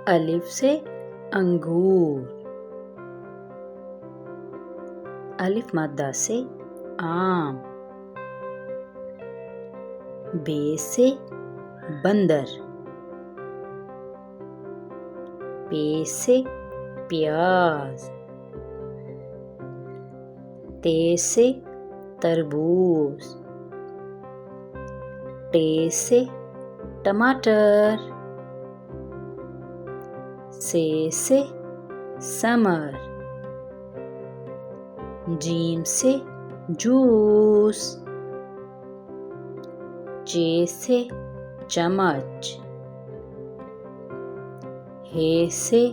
الف سے انگور، الف مادہ سے آم، بے سے بندر، پے سے پیاز، تے سے تربوز، ٹے سے ٹماٹر، سے سمر، جیم سے جوس، چے سے چمچ، ہے سے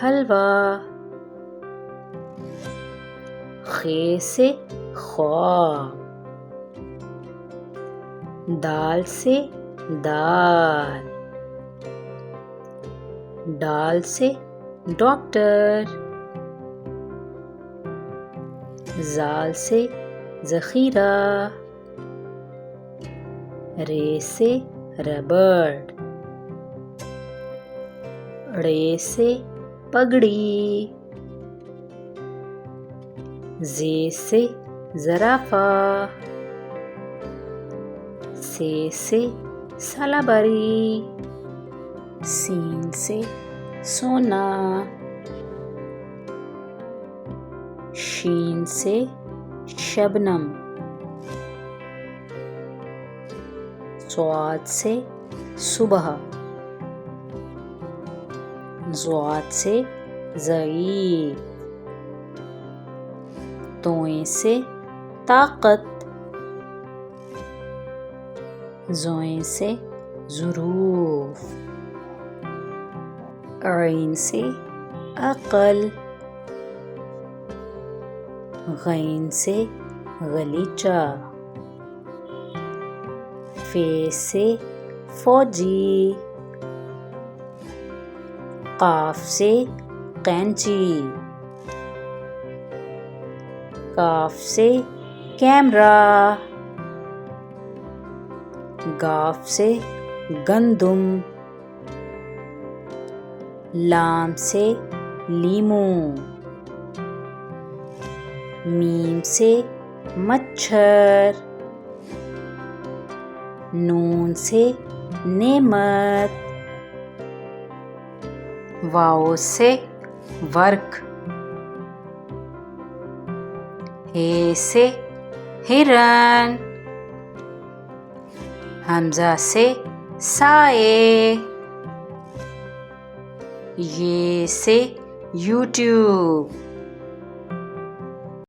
حلوہ، خے سے خواب، دال سے دال، ڈال سے ڈاکٹر، زال سے ذخیرہ، رے سے ربڑ، ڑے سے پگڑی، زے سے زرافہ، سے سالابری، سین سے سونا، شین سے شبنم، صاد سے صبح، ضاد سے ضعیف، توئیں سے طاقت، زوئیں سے ظروف، عین سے عقل، غین سے غلیچہ، فے سے فوجی، قاف سے قینچی، کاف سے کیمرہ، گاف سے گندم، لام سے لیمو، میم سے مچھر، نون سے نعمت، واؤ سے ورک، ہے سے ہرن، حمزہ سے سائے، یہ سے یوٹیوب۔